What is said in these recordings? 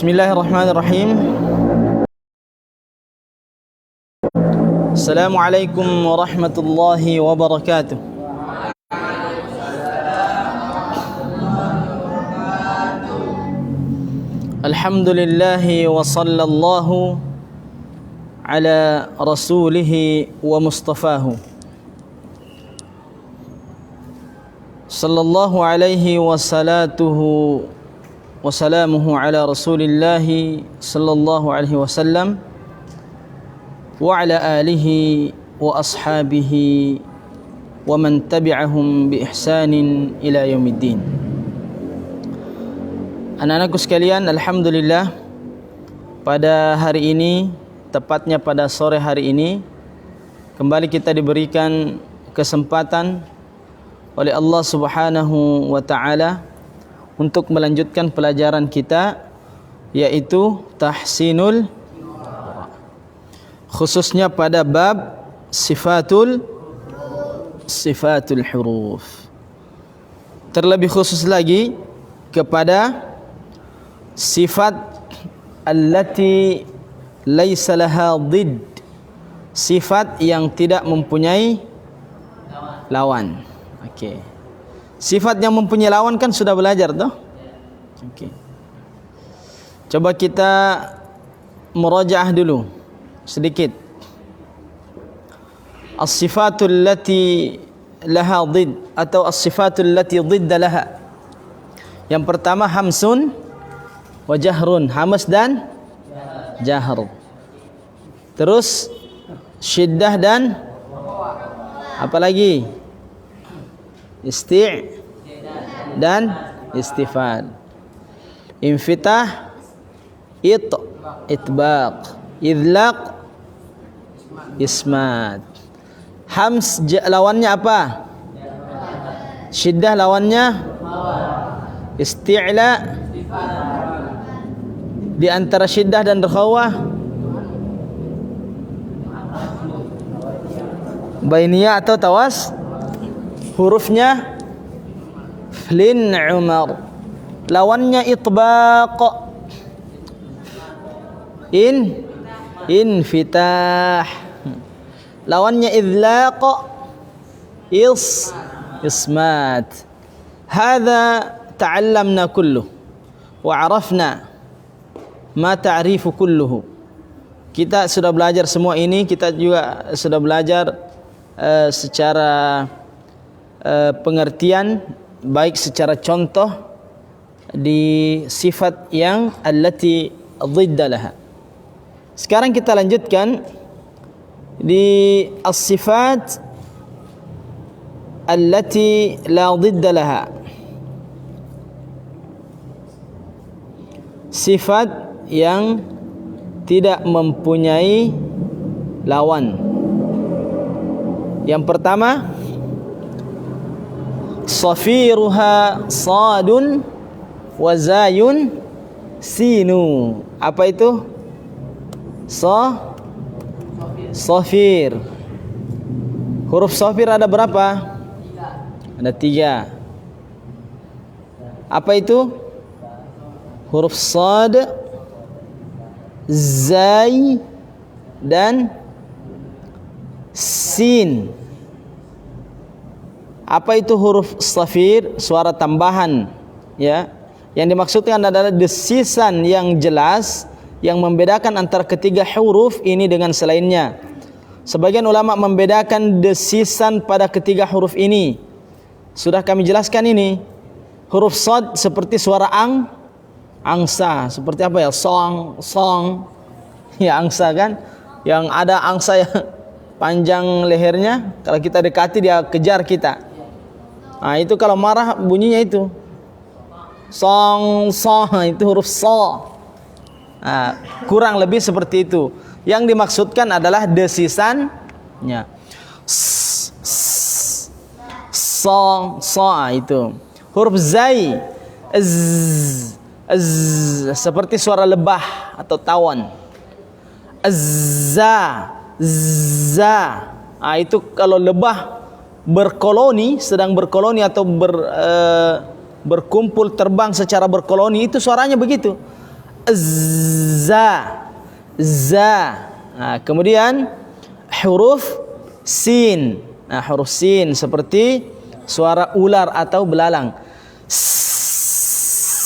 Bismillahirrahmanirrahim. Assalamualaikum warahmatullahi wabarakatuh. Alhamdulillahi wa sallallahu ala rasulihi wa mustafahu. Sallallahu alaihi wa salatuhu wa salamuhu ala rasulillahi sallallahu alaihi wasallam wa ala alihi wa ashabihi wa man tabi'ahum bi ihsanin ila yaumiddin. Anak-anakku sekalian, alhamdulillah pada hari ini, tepatnya pada sore hari ini, kembali kita diberikan kesempatan oleh Allah Subhanahu wa taala untuk melanjutkan pelajaran kita, yaitu tahsinul, khususnya pada bab sifatul huruf. Terlebih khusus lagi kepada sifat allati laisa laha dhid, sifat yang tidak mempunyai lawan. Okey. Sifat yang mempunyai lawan kan sudah belajar toh? Okey. Coba kita murajaah dulu sedikit. As-sifatul lati laha dhid atau as-sifatul lati dhidda laha. Yang pertama hamsun wa jahrun, hamas dan jahr. Terus syiddah dan apa lagi? Dan istifad. Infitah, itbaq, idlaq, ismat. Hams lawannya apa? Syiddah lawannya isti'la. Di antara syiddah dan rakhawah bainiyah atau tawas. Hurufnya flin umar, lawannya itbaq, infitah, lawannya idlaq, ismat. Hadza ta'allamna kulluh wa 'arafna ma ta'rifu kulluhu. Kita sudah belajar semua ini, kita juga sudah belajar secara pengertian, baik secara contoh di sifat yang allati dhidda laha. Sekarang kita lanjutkan di as-sifat allati la dhidda laha. Sifat yang tidak mempunyai lawan. Yang pertama, safiruha sadun wa zayun sinu. Apa itu? Safir. Huruf safir ada berapa? Ada 3. Apa itu? Huruf sad, zay, dan sin. Apa itu huruf safir? Suara tambahan, ya. Yang dimaksudkan adalah desisan yang jelas yang membedakan antara ketiga huruf ini dengan selainnya. Sebagian ulama membedakan desisan pada ketiga huruf ini. Sudah kami jelaskan ini. Huruf sad seperti suara angsa. Seperti apa ya? Song. Ya, angsa kan? Yang ada angsa yang panjang lehernya, kalau kita dekati dia kejar kita. Nah, itu kalau marah bunyinya itu song, itu huruf so. Nah, kurang lebih seperti itu. Yang dimaksudkan adalah desisannya. Song, itu. Huruf zai, seperti suara lebah atau tawon. Za. Nah, itu kalau lebah sedang berkoloni atau berkumpul terbang secara berkoloni, itu suaranya begitu. za, za. Nah, kemudian huruf sin. Nah, huruf sin seperti suara ular atau belalang.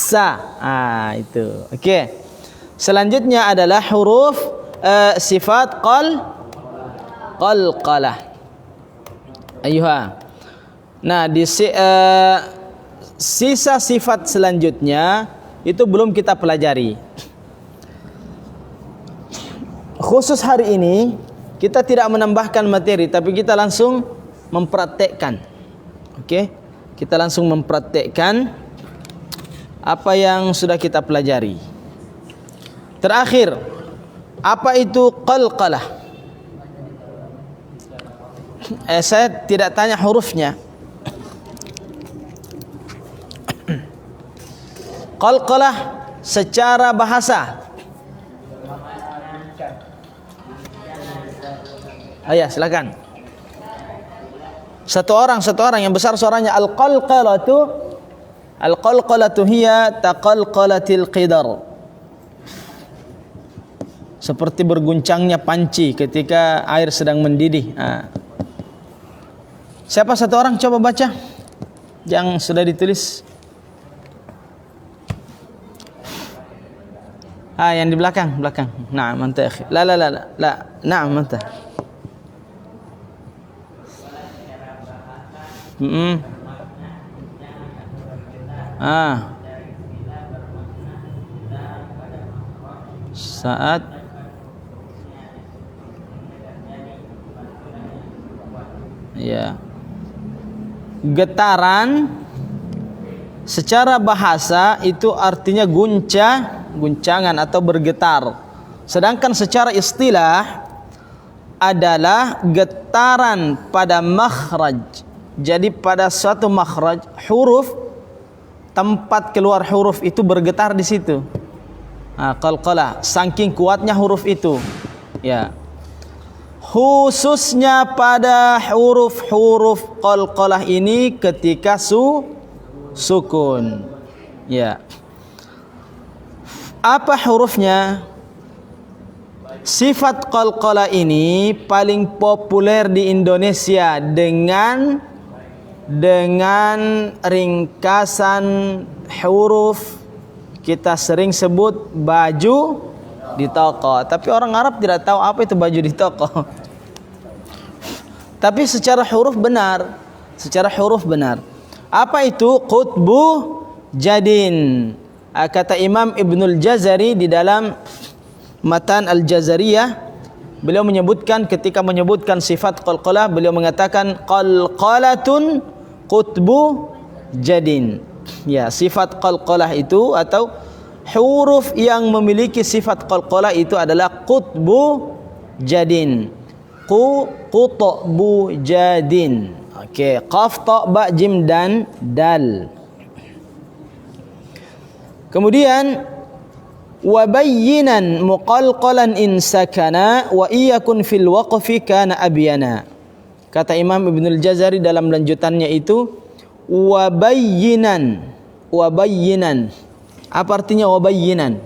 Sa. Ah, itu. Okey. Selanjutnya adalah huruf sifat qalqalah. Ayuha. Nah, di sisa sifat selanjutnya itu belum kita pelajari. Khusus hari ini kita tidak menambahkan materi, tapi kita langsung mempraktekkan. Okey? Kita langsung mempraktekkan apa yang sudah kita pelajari. Terakhir, apa itu qalqalah? Saya tidak tanya hurufnya. Qalqalah secara bahasa. Ayah, silakan. Satu orang yang besar suaranya. Al-qalqalatu hiya taqalqalatil qidar. Seperti berguncangnya panci ketika air sedang mendidih. Siapa satu orang coba baca yang sudah ditulis? Yang di belakang. Naam anta akhi. La. Naam anta. Saat ya, getaran secara bahasa itu artinya guncangan atau bergetar. Sedangkan secara istilah adalah getaran pada makhraj. Jadi pada suatu makhraj, huruf, tempat keluar huruf itu bergetar di situ. Qalqalah, saking kuatnya huruf itu. Ya. Khususnya pada huruf-huruf qalqalah ini ketika sukun. Ya. Apa hurufnya? Sifat qalqalah ini paling populer di Indonesia dengan ringkasan huruf kita sering sebut baju di toko. Tapi orang Arab tidak tahu apa itu baju di toko. Tapi secara huruf benar. Apa itu qutbu jadin? Kata Imam Ibnul Jazari di dalam Matan Al-Jazariyah, beliau menyebutkan ketika menyebutkan sifat qalqalah, beliau mengatakan qalqalatun qutbu jadin. Ya, sifat qalqalah itu atau huruf yang memiliki sifat qalqalah itu adalah qutbu jadin. Qutbu jadin. Okey, qaf ta ba jim dan dal. Kemudian wabayyinan muqalqalan in sakana wa iyakun fil waqfi kana abyana. Kata Imam Ibnul Jazari dalam lanjutannya itu wabayyinan. Apa artinya wabayyinan?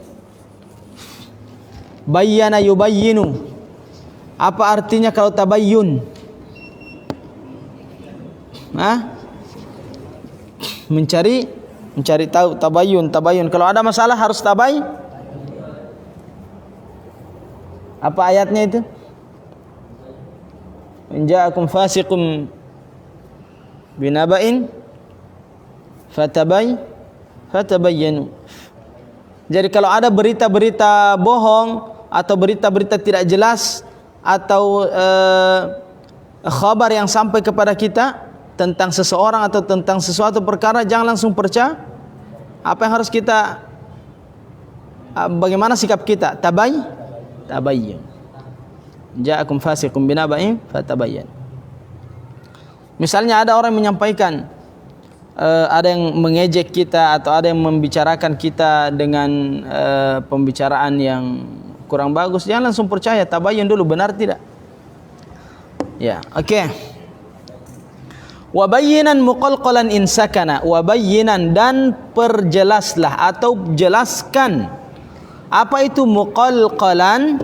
Bayyana yubayyinu. Apa artinya kalau tabayyun? Mencari tahu, tabayyun. Kalau ada masalah harus apa ayatnya itu? In ja'akum fasiqun binaba'in fatabayyanu. Jadi kalau ada berita-berita bohong atau berita-berita tidak jelas atau khabar yang sampai kepada kita tentang seseorang atau tentang sesuatu perkara, jangan langsung percaya. Apa yang harus kita, bagaimana sikap kita? Tabayyun. Ja'akum fasiqun binaba'in fatabayyan. Misalnya ada orang menyampaikan, ada yang mengejek kita atau ada yang membicarakan kita dengan pembicaraan yang kurang bagus, jangan langsung percaya, tabayyun dulu benar tidak. Ya, okey. Wabayyinan muqalqalan in sakana. Wabayyinan, dan perjelaslah atau jelaskan Apa itu muqalqalan?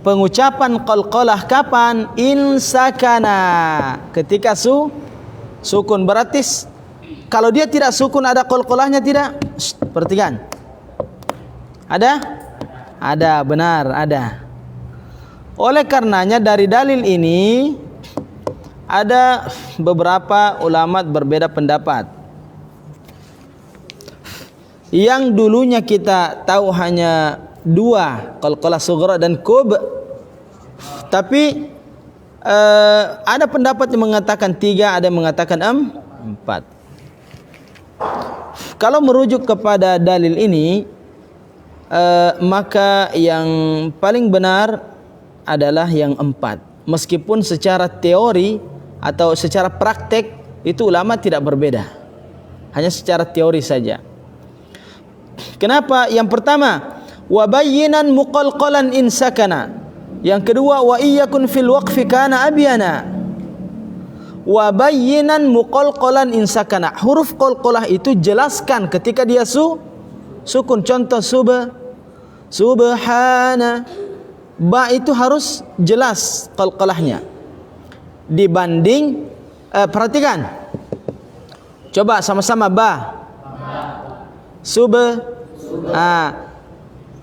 Pengucapan qalqalah kapan? In sakana, ketika sukun. Berarti kalau dia tidak sukun ada qalqalahnya tidak? Perhatikan. Ada? Ada, benar, ada. Oleh karenanya dari dalil ini ada beberapa ulama berbeda pendapat. Yang dulunya kita tahu hanya dua, qalqalah sughra dan kub. Tapi ada pendapat yang mengatakan 3, ada yang mengatakan 4. Kalau merujuk kepada dalil ini, maka yang paling benar adalah yang 4. Meskipun secara teori atau secara praktek itu ulama tidak berbeda, hanya secara teori saja. Kenapa? Yang pertama, wa bayyinan muqalqalan in sakana. Yang kedua, wa iyyakun fil waqfi kana abyana. Wa bayyinan muqalqalan in sakana. Huruf qalqalah itu jelaskan ketika dia sukun. Contoh subhana. Ba itu harus jelas qalqalahnya. Dibanding perhatikan. Coba sama-sama ba.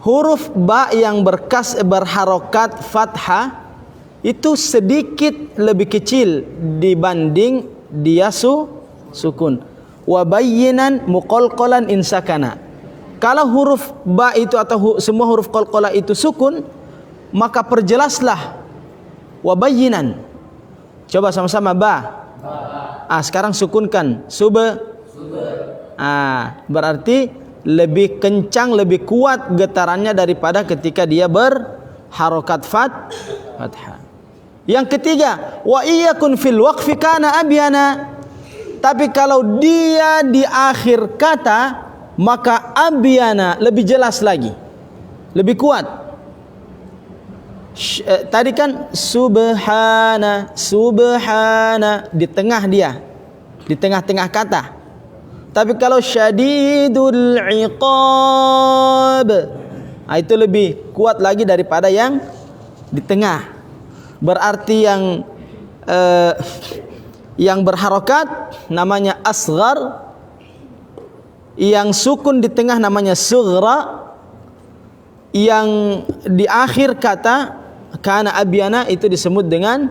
Huruf ba yang berharokat fathah itu sedikit lebih kecil dibanding dia sukun. Wa bayyinan muqalqalan in sakana. Kalau huruf ba itu atau semua huruf qalqalah itu sukun, maka perjelaslah wa bayyinan. Coba sama-sama ba. Sekarang sukunkan berarti lebih kencang, lebih kuat getarannya daripada ketika dia berharokat fathah. Yang ketiga, wa iyyakun fil waqfi kana abyana. Tapi kalau dia di akhir kata, maka abyana lebih jelas lagi, lebih kuat. Tadi kan subhana di tengah dia, di tengah-tengah kata. Tapi kalau syadidul iqab, itu lebih kuat lagi daripada yang di tengah. Berarti yang berharokat namanya asghar, yang sukun di tengah namanya sughra, yang di akhir kata kana abyana itu disebut dengan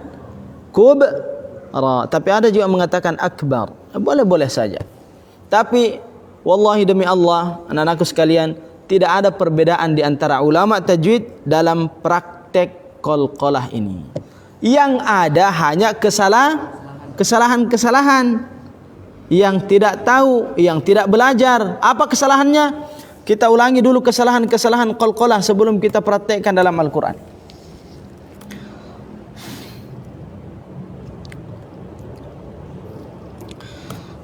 kubra. Tapi ada juga mengatakan akbar. Boleh-boleh saja. Tapi wallahi demi Allah, anak-anakku sekalian, tidak ada perbedaan di antara ulama tajwid dalam praktek qalqalah ini. Yang ada hanya kesalahan-kesalahan yang tidak tahu, yang tidak belajar. Apa kesalahannya? Kita ulangi dulu kesalahan-kesalahan qalqalah sebelum kita praktekkan dalam Al-Quran.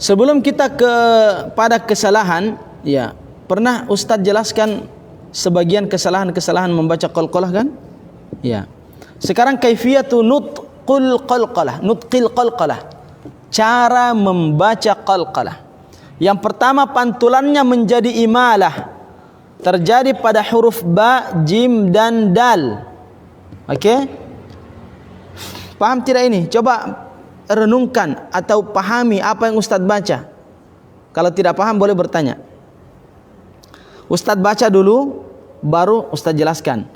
Sebelum kita pada kesalahan, ya, pernah Ustaz jelaskan sebagian kesalahan-kesalahan membaca qalqalah kan? Ya. Sekarang kaifiyatu nutqil qalqalah. Cara membaca qalqalah. Yang pertama, pantulannya menjadi imalah. Terjadi pada huruf ba, jim dan dal. Oke? Paham tidak ini? Coba renungkan atau pahami apa yang Ustaz baca. Kalau tidak paham boleh bertanya. Ustaz baca dulu, baru Ustaz jelaskan.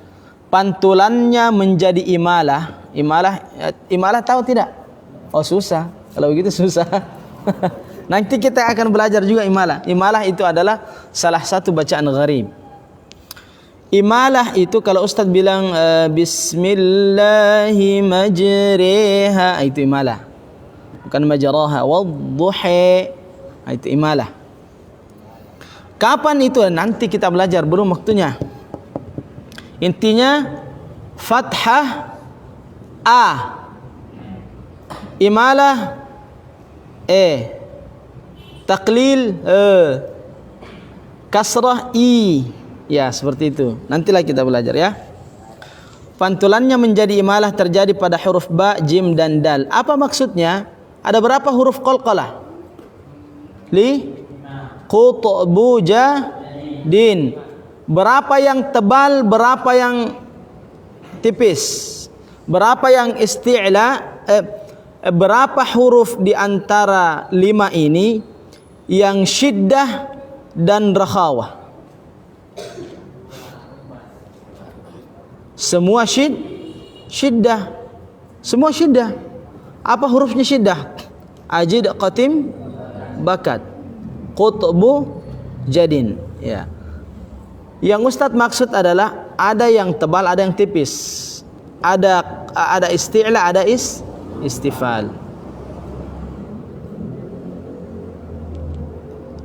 Pantulannya menjadi imalah. Imalah tahu tidak? Oh susah. Kalau begitu susah. Nanti kita akan belajar juga imalah. Imalah itu adalah salah satu bacaan gharib. Imalah itu kalau Ustaz bilang Bismillahi majriha, itu imalah. Bukan majraha. Wadduhi, itu imalah. Kapan itu? Nanti kita belajar, belum waktunya. Intinya fathah a, imalah taklil kasrah i. Ya, seperti itu. Nantilah kita belajar ya. Pantulannya menjadi imalah terjadi pada huruf ba, jim dan dal. Apa maksudnya? Ada berapa huruf qalqalah? Qutbu jadin. Berapa yang tebal, berapa yang tipis? Berapa yang isti'la? Berapa huruf di antara 5 ini yang syiddah dan rakhawah? Semua syiddah. Semua syiddah. Apa hurufnya syiddah? Ajid, qatim, bakat, qutbu, jadin. Ya. Yang Ustaz maksud adalah ada yang tebal, ada yang tipis. Ada isti'la, ada istifal.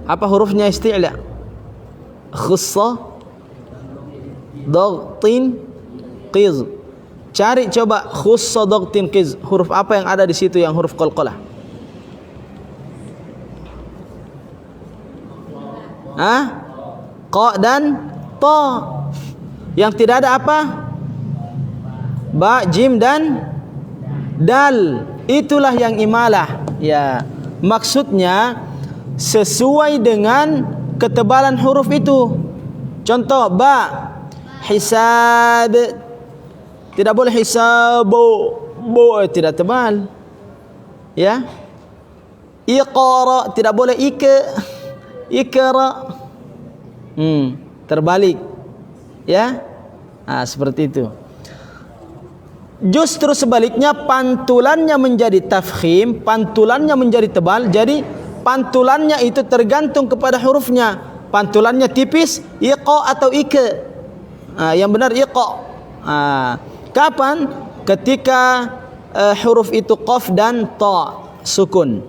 Apa hurufnya isti'la? Khussa, dagtin, qiz. Cari coba khussa, dagtin, qiz. Huruf apa yang ada di situ yang huruf qalqalah? Qa dan ta. Yang tidak ada apa? Ba, jim dan dal. Itulah yang imalah. Ya, maksudnya sesuai dengan ketebalan huruf itu. Contoh ba, hisab. Tidak boleh hisabu, tidak tebal. Ya. Iqra, tidak boleh ikra. Terbalik. Ya. Seperti itu. Justru sebaliknya, pantulannya menjadi tafkhim, pantulannya menjadi tebal. Jadi pantulannya itu tergantung kepada hurufnya. Pantulannya tipis, iqa atau ike. Yang benar iqa. Kapan? Ketika huruf itu qaf dan ta, sukun.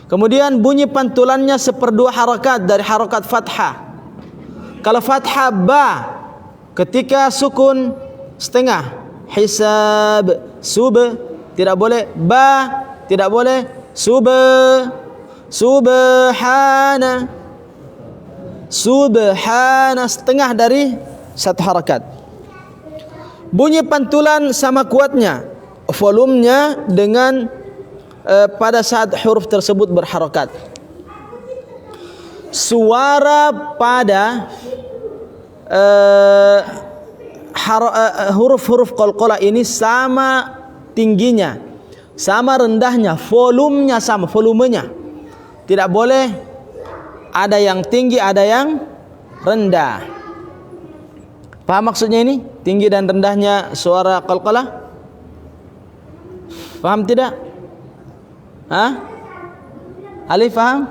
Kemudian bunyi pantulannya 1/2 harakat dari harakat fathah. Kalau fathah ba, ketika sukun setengah. Hisab, sub, tidak boleh ba, tidak boleh subhana, setengah dari 1 harakat. Bunyi pantulan sama kuatnya, volumenya dengan pada saat huruf tersebut berharakat. Suara pada huruf-huruf qalqalah ini sama tingginya, sama rendahnya, volumenya sama, volumenya. Tidak boleh ada yang tinggi, ada yang rendah. Paham maksudnya ini? Tinggi dan rendahnya suara qalqalah? Paham tidak? Alif paham?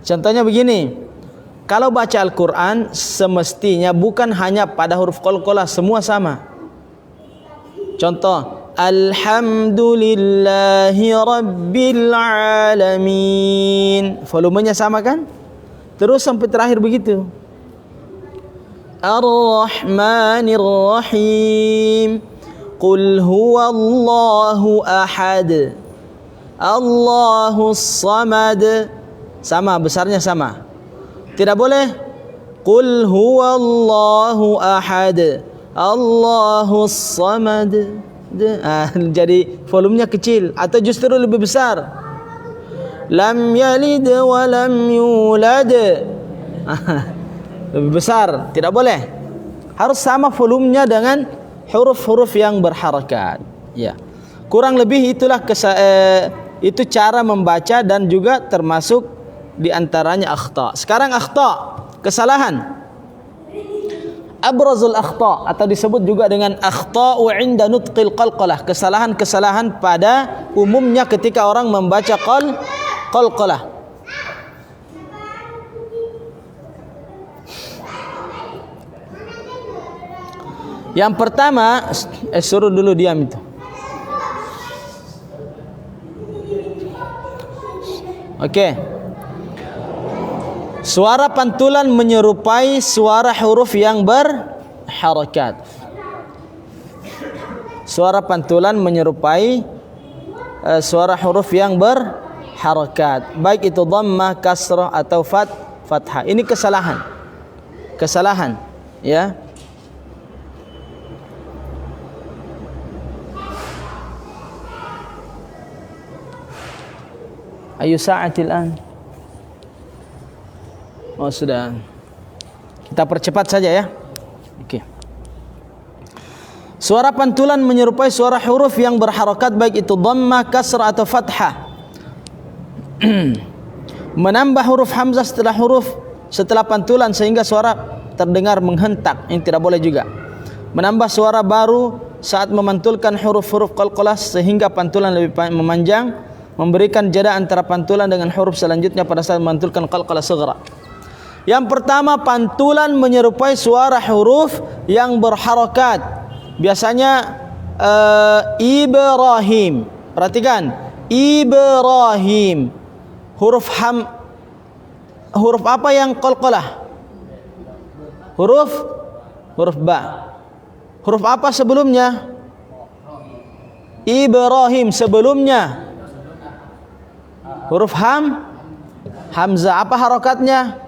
Contohnya begini. Kalau baca Al-Quran semestinya bukan hanya pada huruf qalqalah, semua sama. Contoh, Alhamdulillahi Rabbil Alamin. Volumenya sama kan? Terus sampai terakhir begitu. Ar-Rahmanir Rahim. Qul huwallahu ahad. Allahus samad. Sama, besarnya sama. Tidak boleh qul huwallahu ahad, Allahus samad. Jadi volumenya kecil atau justru lebih besar. Lam yalid wa lam yulad. Lebih besar, tidak boleh. Harus sama volumenya dengan huruf-huruf yang berharakat. Ya. Kurang lebih itulah itu cara membaca dan juga termasuk di antaranya akhta. Sekarang akhta, kesalahan. Abrazul akhta atau disebut juga dengan akhta'u 'inda nutqil qalqalah, kesalahan-kesalahan pada umumnya ketika orang membaca qalqalah. Yang pertama, suruh dulu diam itu. Oke. Suara pantulan menyerupai suara huruf yang berharakat. Suara pantulan menyerupai suara huruf yang berharakat, baik itu dhammah, kasrah atau fathah. Ini kesalahan. Kesalahan, ya. Ayu sa'atil an? Oh sudah. Kita percepat saja ya. Oke. Suara pantulan menyerupai suara huruf yang berharakat baik itu dhammah, kasrah atau fathah. Menambah huruf hamzah setelah pantulan sehingga suara terdengar menghentak, ini tidak boleh juga. Menambah suara baru saat memantulkan huruf-huruf qalqalah sehingga pantulan lebih memanjang, memberikan jeda antara pantulan dengan huruf selanjutnya pada saat memantulkan qalqalah sughra. Yang pertama, pantulan menyerupai suara huruf yang berharakat. Biasanya Ibrahim. Perhatikan, Ibrahim. Huruf apa yang qalqalah? Huruf ba. Huruf apa sebelumnya? Ibrahim sebelumnya. Huruf hamzah. Apa harakatnya?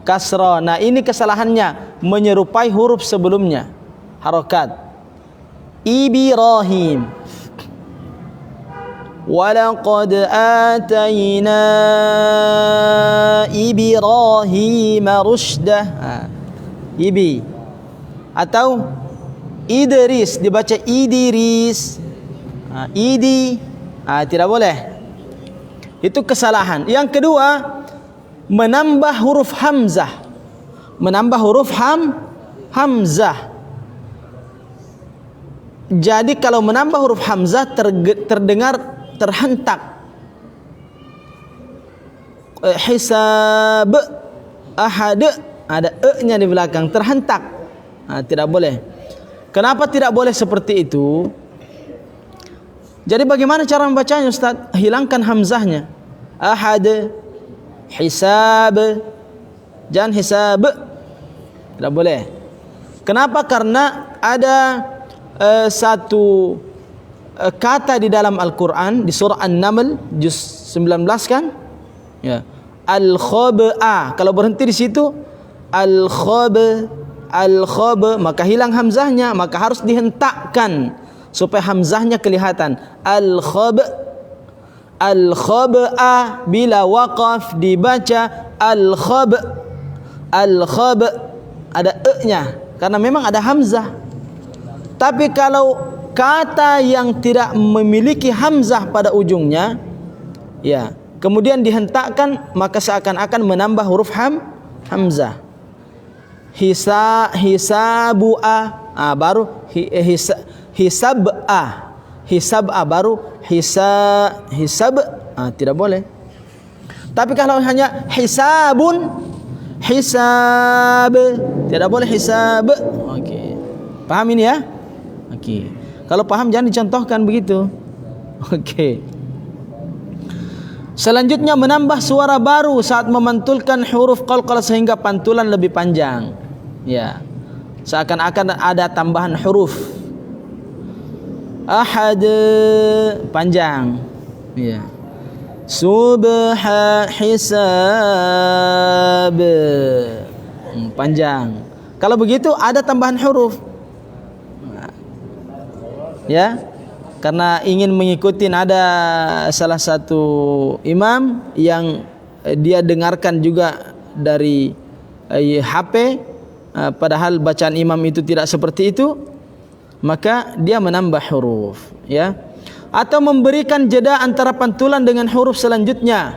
Kasrah. Nah, ini kesalahannya, menyerupai huruf sebelumnya. Harakat. Ibrahim. وَلَقَدْ آتَيْنَا إِبْرَاهِيمَ رُشْدَهُ. Ibi. Atau Idris, dibaca Idris. Idi. Tidak boleh. Itu kesalahan. Yang kedua, menambah huruf hamzah. Menambah huruf hamzah. Jadi kalau menambah huruf hamzah terdengar terhentak. Hisab, ahad, ada e-nya di belakang, terhentak. Tidak boleh. Kenapa tidak boleh seperti itu? Jadi bagaimana cara membacanya, Ustaz? Hilangkan hamzahnya. Ahad, hisab, jangan hisab. Tidak boleh. Kenapa? Karena ada satu kata di dalam Al-Quran di surah An-Naml juz 19 kan? Ya. Al-khaba. Kalau berhenti di situ al-khaba, maka hilang hamzahnya, maka harus dihentakkan supaya hamzahnya kelihatan. Al-khaba. Al-khaba bila waqaf dibaca al-khaba. Al-khaba ada e-nya karena memang ada hamzah. Tapi kalau kata yang tidak memiliki hamzah pada ujungnya, ya, kemudian dihentakkan, maka seakan-akan menambah huruf hamzah. Hisabu'a, baru hisab'a baru hisab, tidak boleh. Tapi kalau hanya hisab, tidak boleh hisab. Oke. Paham ini ya? Oke. Kalau paham jangan dicontohkan begitu. Oke. Selanjutnya menambah suara baru saat memantulkan huruf qalqalah sehingga pantulan lebih panjang. Ya. Seakan-akan ada tambahan huruf. Ahad panjang. Ya. Subha hisab panjang. Kalau begitu ada tambahan huruf. Ya, karena ingin mengikuti ada salah satu imam yang dia dengarkan juga dari HP, padahal bacaan imam itu tidak seperti itu, maka dia menambah huruf, ya, atau memberikan jeda antara pantulan dengan huruf selanjutnya.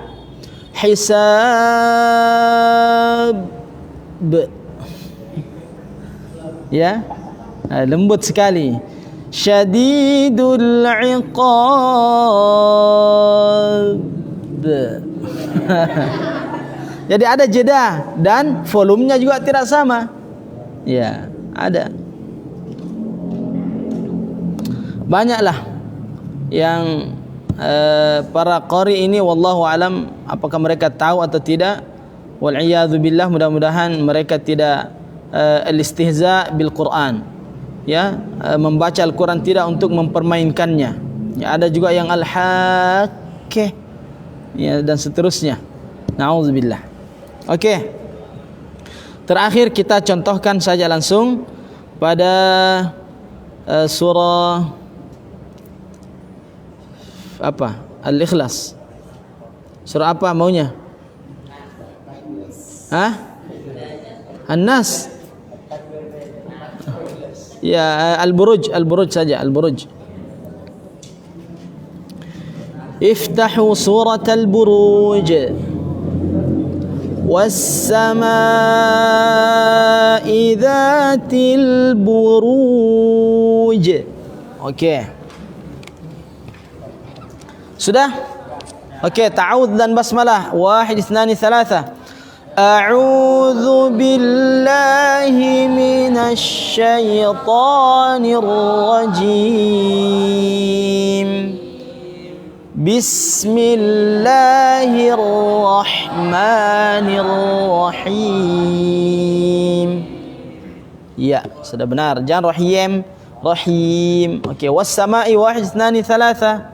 Hisab, ya, lembut sekali. Syadidul iqab. Jadi ada jeda dan volumenya juga tidak sama. Ya, ada. Banyaklah yang para qari ini, wallahu alam, apakah mereka tahu atau tidak? Wal iyadzu billah, mudah-mudahan mereka tidak al-istihza bil Quran. Ya, membaca Al-Quran tidak untuk mempermainkannya. Ya, ada juga yang al-haqqah, ya, dan seterusnya. Na'udzubillah. Oke. Terakhir kita contohkan saja langsung pada surah apa? Al-Ikhlas. Surah apa maunya? Hah? An-Nas. Ya, Al-Buruj saja, Al-Buruj. Iftahu surat Al-Buruj. Was-samaa'i dzatil buruj. Okey. Sudah? Okey, ta'awudz dan basmalah. 1 2 3. A'udzu billahi minasy syaithanir rajim. Bismillahirrahmanirrahim. Ya, sudah benar. Jangan rahim. Okey, was-samaa'i 1 2 3.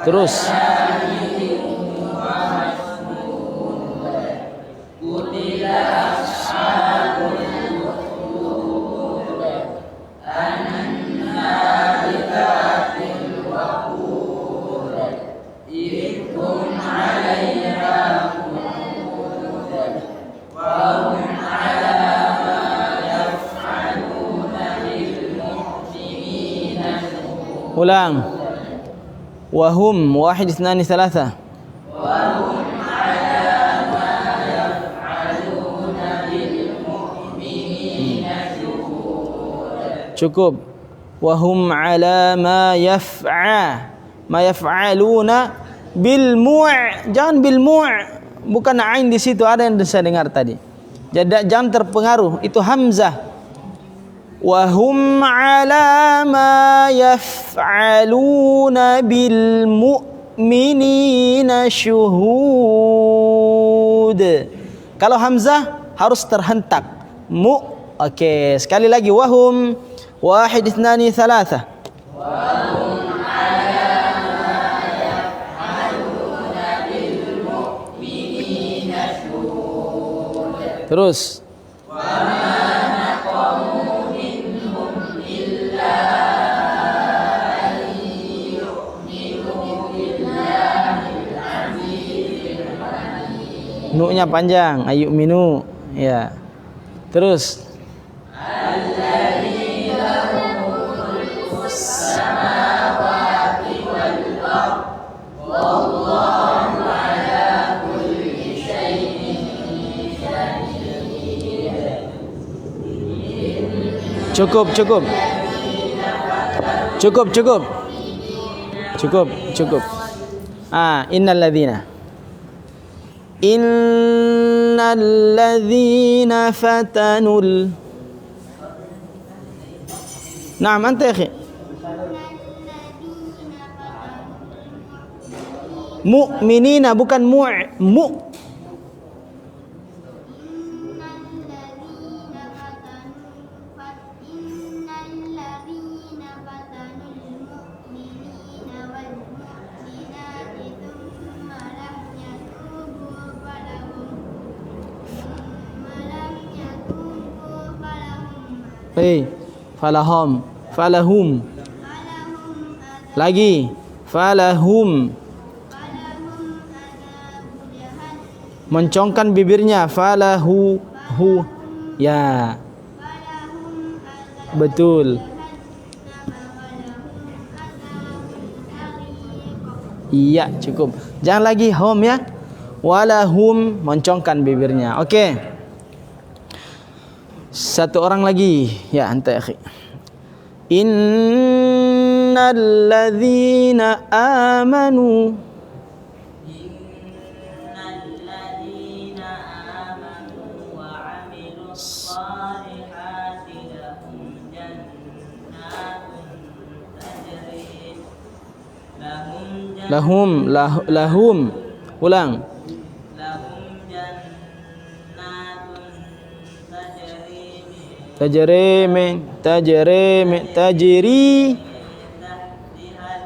Terus. Ulang. Wahum 1 2 3. Cukup. Wahum ala ma yaf'aluna bil jangan bil bukan ain di situ, ada yang saya dengar tadi. Jadi jangan terpengaruh, itu hamzah. Wahum ala ma yaf'aluna bil mu'minina syuhud. Kalau hamzah harus terhentak. Okey, sekali lagi. Wahum 1 2 3. Wahum ala ma yaf'aluna bil mu'minina syuhud. Terus. Nu-nya panjang, ayuk minu. Ya. Terus. Cukup. Innal ladzina fatanul. Naam, anta ya akhi. Mu'minina bukan mu. Falahum. Lagi. Falahum. Mencongkan bibirnya. Falahu. Ya. Betul. Iya, cukup. Jangan lagi hum ya. Walahum, mencongkan bibirnya. Okey. Satu orang lagi. Ya, anta akhi. Innal ladzina amanu wa 'amilus shalihati lahum jannatun tajri lahum. Ulang. Tajri.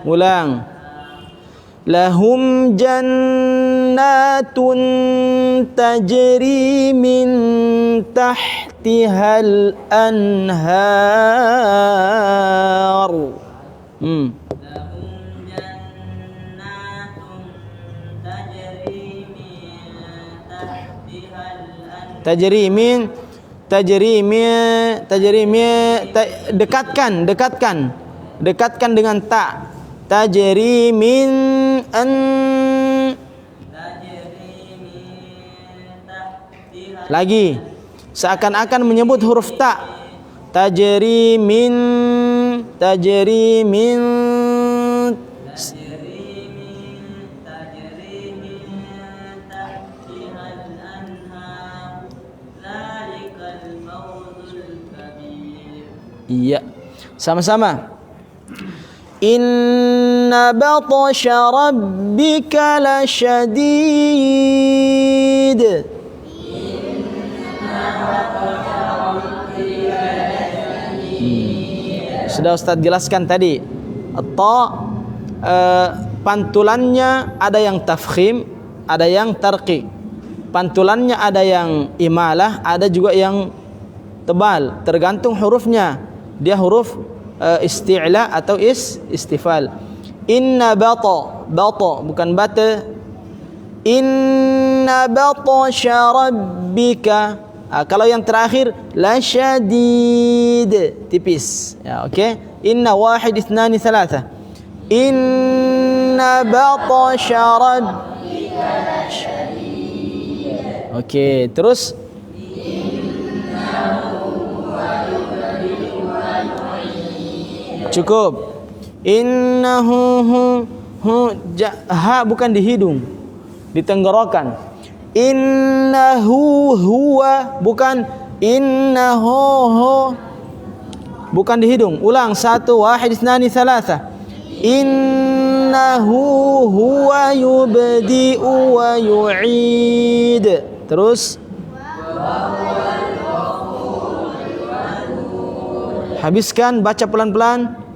Ulang. Lahum jannatun tajri min tahti tahtihal anhar. Tajri min dekatkan dengan ta. Tajri min an. Lagi seakan-akan menyebut huruf ta. Tajri min iya, sama-sama. Inna batasha rabbika lasyadid. Sudah Ustaz jelaskan tadi. Ta pantulannya ada yang tafkhim, ada yang tarqiq. Pantulannya ada yang imalah, ada juga yang tebal, tergantung hurufnya. Dia huruf isti'la atau istifal. Inna bata bukan bata. Inna batasha rabbika. Kalau yang terakhir la syadid, tipis. Ya, okey. Inna wahid ithnani thalatha. Inna batasha rabbika la syadid. Okey, terus cukup. Innahu ha bukan di hidung, di tenggorokan. Innahu huwa bukan innahu bukan di hidung. Ulang, 1 wahid ithnani thalatha. Innahu huwa yubdi'u wa yu'id. Terus habiskan, baca pelan-pelan.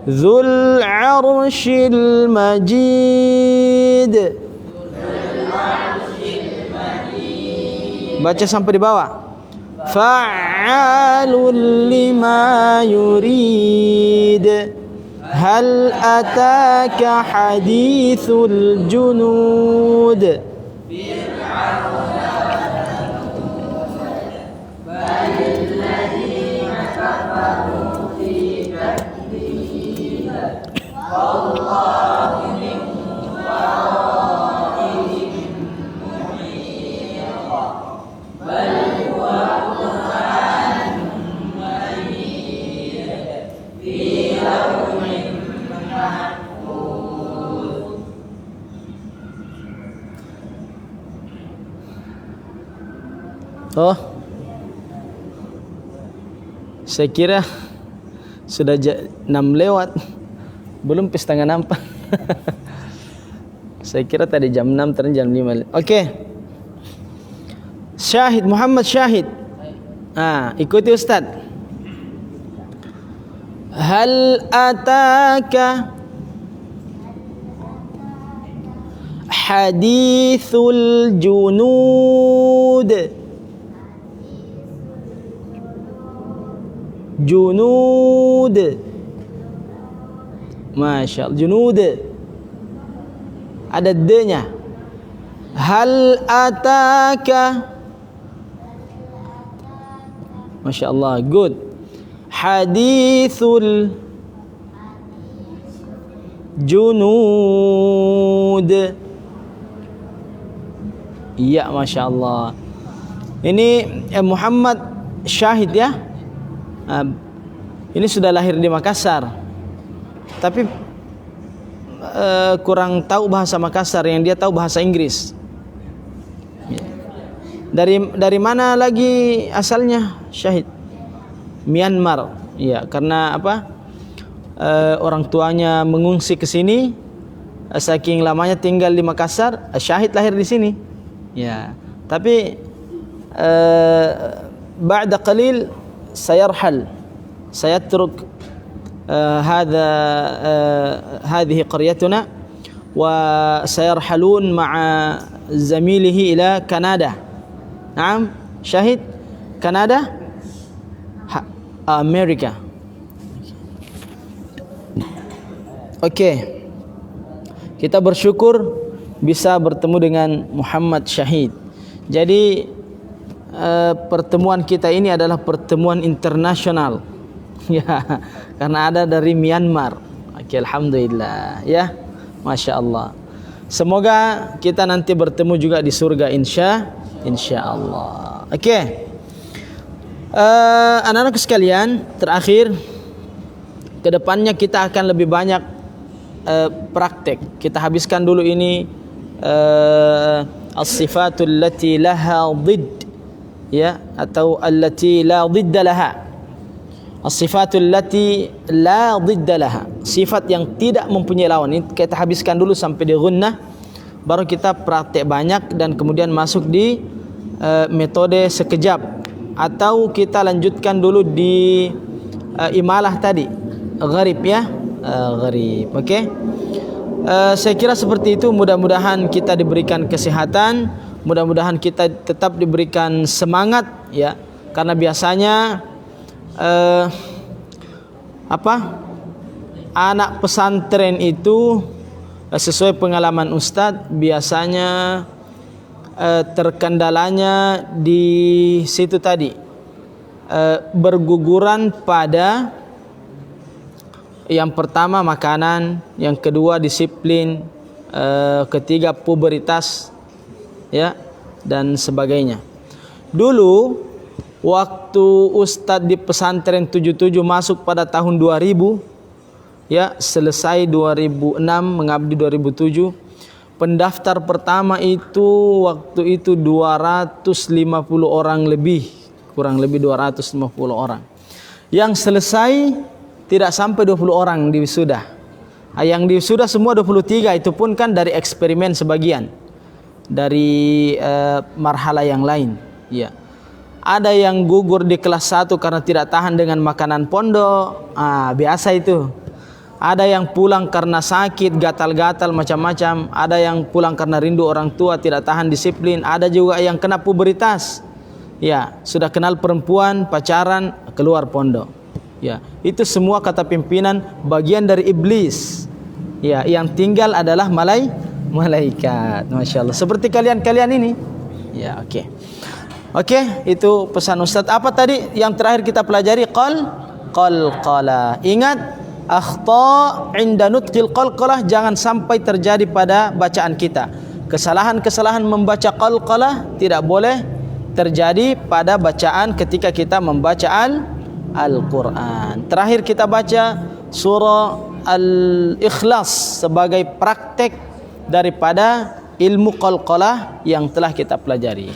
Dzul 'arsyil majid. Baca sampai di bawah. Fa'alul lima yurid. Hal ataka hadithul junud. Oh, saya kira sudah 6 lewat, belum setengah 6. Saya kira tadi jam 6, ternyata jam 5. Okey. Syahid, Muhammad Syahid. Ikuti Ustaz. Hal ataka hadithul junud. Junud. Masya Allah, junud. Ada D-nya. Hal ataka. Masya Allah, good. Hadithul junud. Iya, Masya Allah. Ini Muhammad Syahid ya. Ini sudah lahir di Makassar, tapi kurang tahu bahasa Makassar, yang dia tahu bahasa Inggris. Dari mana lagi asalnya Syahid? Myanmar. Ya, karena apa? Orang tuanya mengungsi ke sini, saking lamanya tinggal di Makassar, Syahid lahir di sini. Ya, tapi ba'da qalil sayarhal, sayatruk هذه قريتنا وسيرحلون مع zamilihi ila Kanada. Naam, Syahid, Kanada, Amerika. Okey. Kita bersyukur bisa bertemu dengan Muhammad Syahid. Jadi pertemuan kita ini adalah pertemuan internasional. Ya, karena ada dari Myanmar. Okey, alhamdulillah ya. Masya Allah. Semoga kita nanti bertemu juga di surga insya Allah. Okey. Anak-anak sekalian, terakhir kedepannya kita akan lebih banyak praktek. Kita habiskan dulu ini as-sifatul lati laha dhidd, ya, atau allati la dhidda laha. As-sifatul lati la dhidda laha, sifat yang tidak mempunyai lawan. Ini kita habiskan dulu sampai di gunnah, baru kita praktek banyak dan kemudian masuk di metode sekejap. Atau kita lanjutkan dulu di imalah tadi, gharib ya, gharib. Okey. Saya kira seperti itu. Mudah-mudahan kita diberikan kesehatan, mudah-mudahan kita tetap diberikan semangat ya. Karena biasanya anak pesantren itu sesuai pengalaman Ustadz biasanya terkendalanya di situ tadi, berguguran pada yang pertama makanan, yang kedua disiplin, ketiga puberitas ya, dan sebagainya. Dulu waktu Ustadz di pesantren 77 masuk pada tahun 2000 ya, selesai 2006, mengabdi 2007. Pendaftar pertama itu waktu itu 250 orang lebih, kurang lebih 250 orang. Yang selesai tidak sampai 20 orang di wisuda. Yang di wisuda semua 23, itu pun kan dari eksperimen sebagian, dari marhala yang lain. Ya. Ada yang gugur di kelas 1 karena tidak tahan dengan makanan pondok. Biasa itu. Ada yang pulang karena sakit, gatal-gatal macam-macam. Ada yang pulang karena rindu orang tua, tidak tahan disiplin. Ada juga yang kena puberitas. Ya, sudah kenal perempuan, pacaran, keluar pondok. Ya, itu semua kata pimpinan bagian dari iblis. Ya, yang tinggal adalah malaikat. Masya Allah. Seperti kalian-kalian ini. Ya, oke. Oke, itu pesan Ustadz. Apa tadi yang terakhir kita pelajari? Qalqalah. Ingat, akhta inda nutqil qalqalah, jangan sampai terjadi pada bacaan kita. Kesalahan-kesalahan membaca qalqalah tidak boleh terjadi pada bacaan ketika kita membaca Al-Quran. Terakhir kita baca surah Al-Ikhlas sebagai praktek daripada ilmu qalqalah yang telah kita pelajari.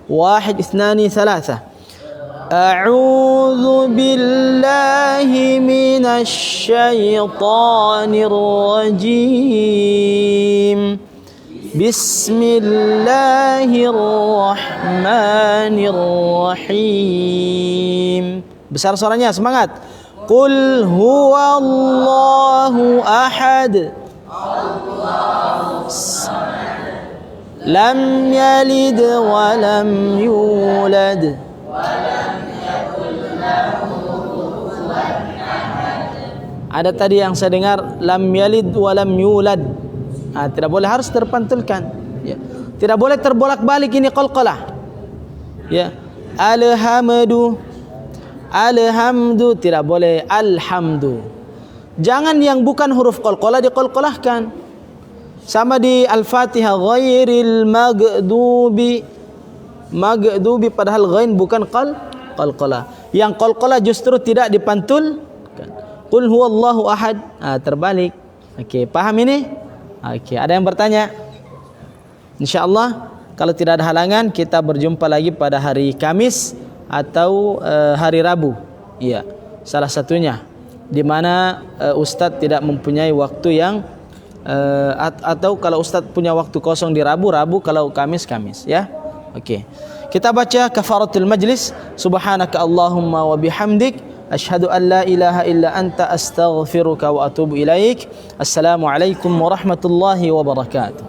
1, 2, 3. A'udzu billahi minasy syaithanir rajim. Bismillahirrahmanirrahim. Besar suaranya, semangat. Qul huwallahu ahad. Allahus samad. Lam yalid wa lam yulad. Ada tadi yang saya dengar lam yalid wa lam yulad. Tidak boleh, harus terpantulkan. Ya. Tidak boleh terbolak-balik ini qalqalah. Ya. Alhamdu tidak boleh alhamdu. Jangan yang bukan huruf qalqalah diqalqalahkan. Sama di Al-Fatihah, ghairil maghdubi. Maghdubi padahal ghain bukan qalqalah. Yang qalqalah justru tidak dipantul. Qul huwallahu ahad. Terbalik. Okey, paham ini? Okey, ada yang bertanya? Insyaallah kalau tidak ada halangan kita berjumpa lagi pada hari Kamis atau hari Rabu. Iya, salah satunya di mana Ustadz tidak mempunyai waktu yang atau kalau Ustadz punya waktu kosong di Rabu, kalau Kamis ya. Okey. Kita baca kafaratul majlis. Subhanaka Allahumma wa bihamdik asyhadu an la ilaha illa anta astaghfiruka wa atubu ilaik. Assalamualaikum warahmatullahi wabarakatuh.